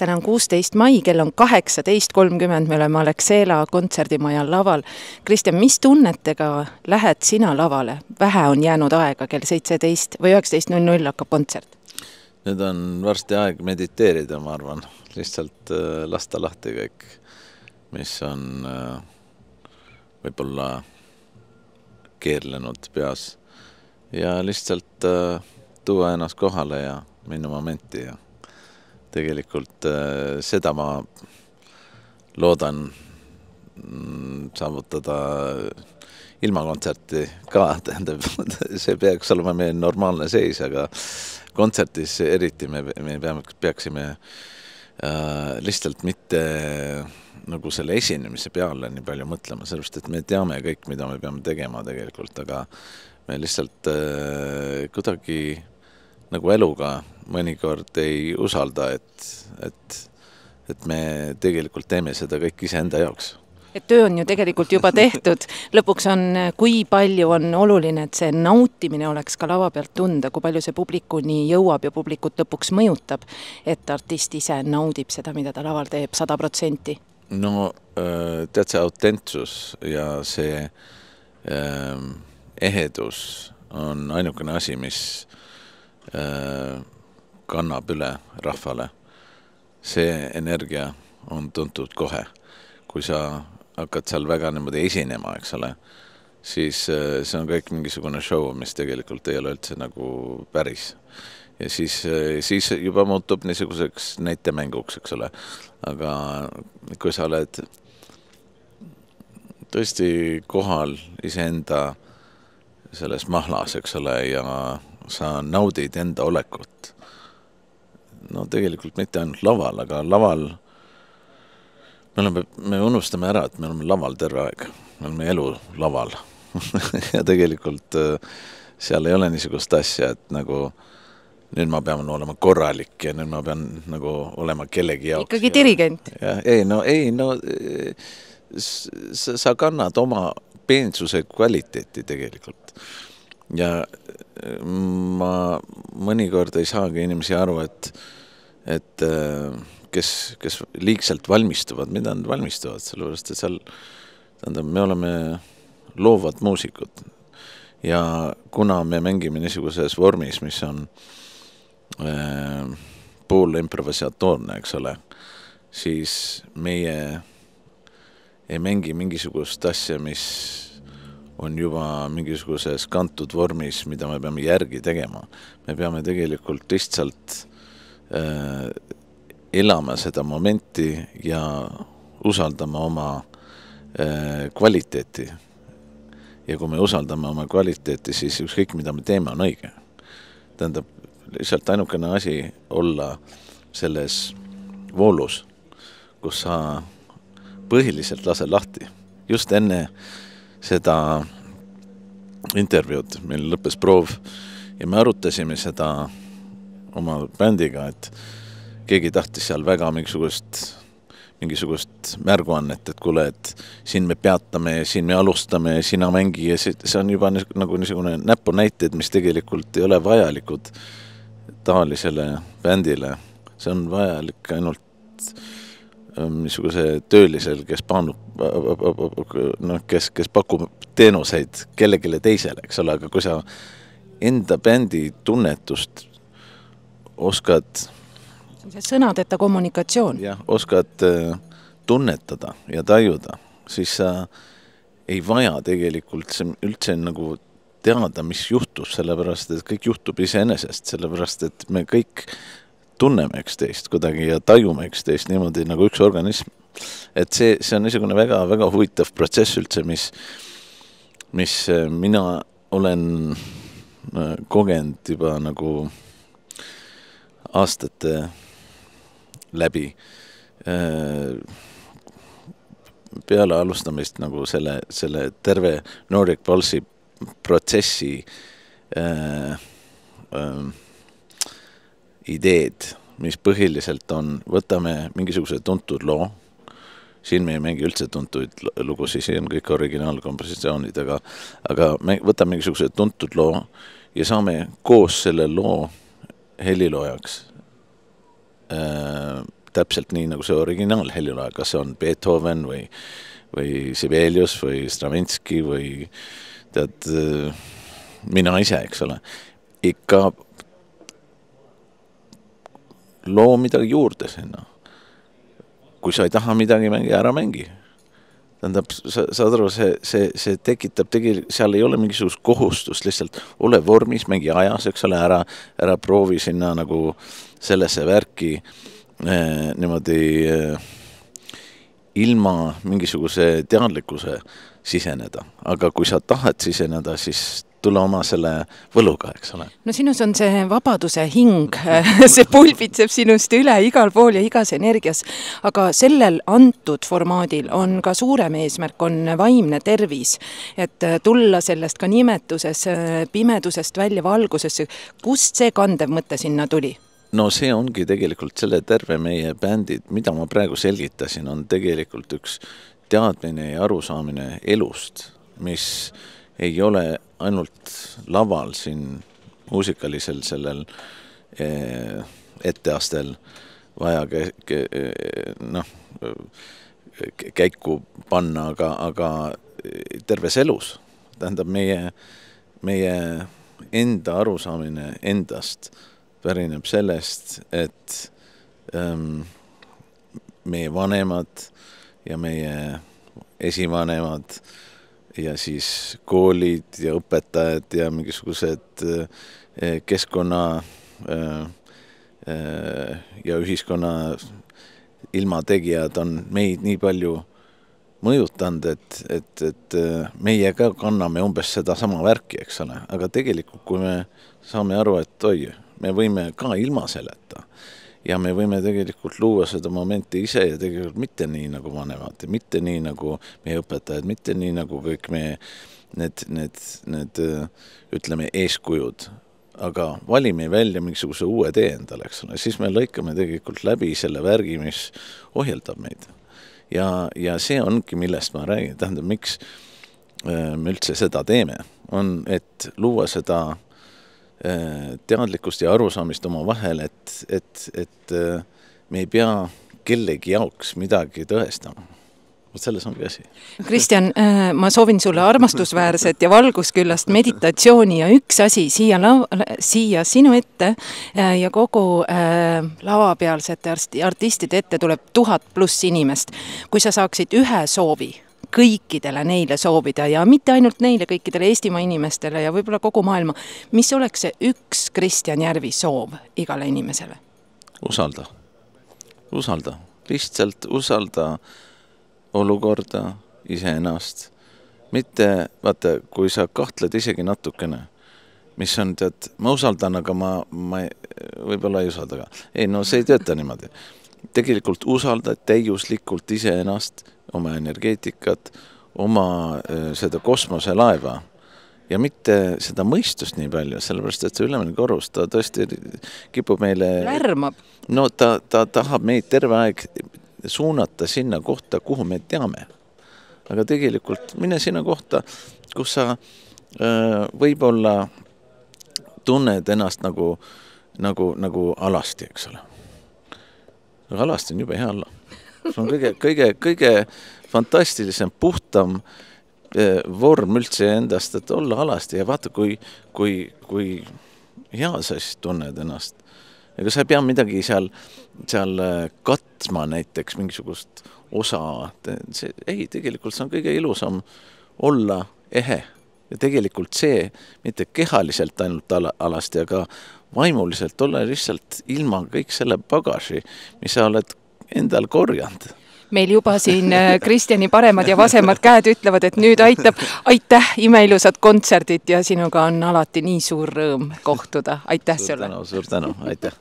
Täna on 16. mai, kell on 18.30, me oleme Alexela kontserdimaja laval. Kristjan, mis tunnetega lähed sina lavale? Vähe on jäänud aega, kell 17 või 19.00 hakkab kontsert. Nüüd on varsti aeg mediteerida, ma arvan. Lihtsalt lasta lahti kõik, mis on võib-olla keerlenud peas. Ja lihtsalt tuua ennast kohale ja minna momenti ja tegelikult seda ma loodan saavutada ilma kontserti ka, tähendab, see peaks olema meie normaalne seis, aga kontsertis eriti me peaksime lihtsalt mitte nagu selle esinemise peale nii palju mõtlema, sellepärast, et me teame kõik, mida me peame tegema tegelikult, aga me lihtsalt kuidagi nagu eluga mõnikord ei usalda, et me tegelikult teeme seda kõik iseenda jaoks. Et töö on ju tegelikult juba tehtud. Lõpuks on, kui palju on oluline, et see nautimine oleks ka lava pealt tunda, kui palju see publikuni jõuab ja publikut lõpuks mõjutab, et artist ise naudib seda, mida ta laval teeb 100%. No tead, see autentsus ja see ehedus on ainukene asi, mis kannab üle rahvale. See energia on tuntud kohe. Kui sa hakkad seal väga niimoodi esinema, eks ole, siis see on kõik mingisugune show, mis tegelikult ei ole üldse nagu päris. Ja siis juba muutub niisuguseks näitemänguks, eks ole. Aga kui sa oled tõesti kohal iseenda selles mahlas, eks ole, ja sa naudid enda olekut. No tegelikult mitte ainult laval, aga laval me unustame ära, et me oleme laval terve aeg. Me oleme elu laval. Ja tegelikult seal ei ole niisugust asja, et nagu nüüd ma pean olema korralik ja nüüd ma pean nagu olema kellegi jaoks. Ikkagi dirigent. Ja, sa kannad oma peensuse kvaliteeti tegelikult. Ja ma mõnikord ei saagi inimesi aru, et kes liigselt valmistuvad, mida nad valmistuvad, sellepärast, et seal me oleme loovad muusikud. Ja kuna me mängime niisuguses vormis, mis on pool improvisatoorne, eks ole, siis meie ei mängi mingisugust asja, mis on juba mingisuguses kantud vormis, mida me peame järgi tegema. Me peame tegelikult lihtsalt elama seda momenti ja usaldama oma kvaliteeti. Ja kui me usaldame oma kvaliteeti, siis ükskõik, mida me teeme, on õige. Tähendab, lihtsalt ainukene asi olla selles voolus, kus sa põhiliselt lase lahti. Just enne seda intervjuud, meil lõppes proov ja me arutasime seda oma bändiga, et keegi tahtis seal väga mingisugust märguannet, et kuule, et siin me peatame ja siin me alustame ja sina mängi ja see on juba nagu niisugune näpunäited, mis tegelikult ei ole vajalikud taolisele bändile. See on vajalik ainult niisuguse töölisel, kes pakub teenuseid kellegile teisele, eks ole, aga kui sa enda bändi tunnetust oskad sõnadeta kommunikatsioon. Jah, oskad tunnetada ja tajuda, siis sa ei vaja tegelikult üldse nagu teada, mis juhtub, sellepärast, et kõik juhtub iseenesest, sellepärast, et me kõik tunneme üksteist kuidagi ja tajume üksteist niimoodi nagu üks organism. Et see on niisugune väga, väga huvitav protsess üldse, mis mina olen kogenud juba nagu aastate läbi peale alustamist nagu selle terve Nordic Pulse'i protsessi ideed, mis põhiliselt on, võtame mingisuguse tuntud loo, siin me ei mängi üldse tuntuid lugusid, siin on kõik originaalkompositsioonid, aga me võtame mingisuguse tuntud loo ja saame koos selle loo heliloojaks täpselt nii, nagu see originaalhelilooja, kas see on Beethoven või Sibelius või Stravinsky või tead, mina ise, eks ole, ikka loo midagi juurde sinna. Kui sa ei taha midagi mängi, ära mängi. Tähendab, saad aru, see tekitab tegelikult, seal ei ole mingisugust kohustust, lihtsalt ole vormis, mängi ajas, eks ole, ära proovi sinna nagu sellesse värki niimoodi ilma mingisuguse teadlikkuse siseneda. Aga kui sa tahad siseneda, siis tule oma selle võluga, eks ole. No sinus on see vabaduse hing, see pulbitseb sinust üle igal pool ja igas energias, aga sellel antud formaadil on ka suurem eesmärk, on vaimne tervis, et tulla sellest ka nimetuses pimedusest välja valgusesse. Kust see kandev mõte sinna tuli? No see ongi tegelikult selle terve meie bändid, mida ma praegu selgitasin, on tegelikult üks teadmine ja arusaamine elust, mis ei ole ainult laval siin muusikalisel sellel etteastel vaja käiku panna, aga terves elus. Tähendab, meie enda arusaamine endast pärineb sellest, et meie vanemad ja meie esivanemad ja siis koolid ja õpetajad ja mingisugused keskkonna ja ühiskonna ilmategijad on meid nii palju mõjutanud, et meie ka kanname umbes seda sama värki, eks ole. Aga tegelikult, kui me saame aru, et oi, me võime ka ilma selleta ja me võime tegelikult luua seda momenti ise ja tegelikult mitte nii nagu vanemad, mitte nii nagu meie õpetajad, mitte nii nagu kõik meie need ütleme eeskujud, aga valime välja mingisuguse uue tee endale, eks ole, siis me lõikame tegelikult läbi selle värgi, mis ohjeldab meid. Ja see ongi, millest ma räägin, tähendab, miks me üldse seda teeme, on, et luua seda teadlikkust ja arusaamist oma vahel, et me ei pea kellegi jaoks midagi tõestama. Selles ongi asi. Kristjan, ma soovin sulle armastusväärset ja valgusküllast meditatsiooni ja üks asi siia sinu ette ja kogu lavapealsete artistide ette tuleb 1000+ inimest. Kui sa saaksid ühe soovi kõikidele neile soovida ja mitte ainult neile, kõikidele Eestimaa inimestele ja võib-olla kogu maailma, mis oleks see üks Kristjan Järvi soov igale inimesele? Usalda. Lihtsalt usalda olukorda iseennast. Mitte, vaata, kui sa kahtled isegi natukene, mis on, tead, ma usaldan, aga ma võib-olla ei usalda ka. Ei, no see ei tööta niimoodi. Tegelikult usalda täiuslikult iseennast, oma energeetikat, oma seda kosmoselaeva ja mitte seda mõistust nii palju, sellepärast, et see ülemine korrus, ta tõesti kipub meile... Lärmab. No ta tahab meid terve aeg suunata sinna kohta, kuhu me teame. Aga tegelikult mine sinna kohta, kus sa võib-olla tunned ennast nagu alasti, eks ole. Aga alasti on jube hea olla. See on kõige fantastilisem, puhtam vorm üldse endast, et olla alasti ja vaata, kui hea sa siis tunned ennast. Ega sa ei pea midagi seal katma näiteks mingisugust osa. Ei, tegelikult see on kõige ilusam olla ehe. Ja tegelikult see, mitte kehaliselt ainult alasti, aga vaimuliselt olla lihtsalt ilma kõik selle bagasi, mis sa oled endal korjanud. Meil juba siin Kristjani paremad ja vasemad käed ütlevad, et nüüd aitäh, imeilusad kontserdid ja sinuga on alati nii suur rõõm kohtuda. Aitäh sulle. Suur tänu, aitäh.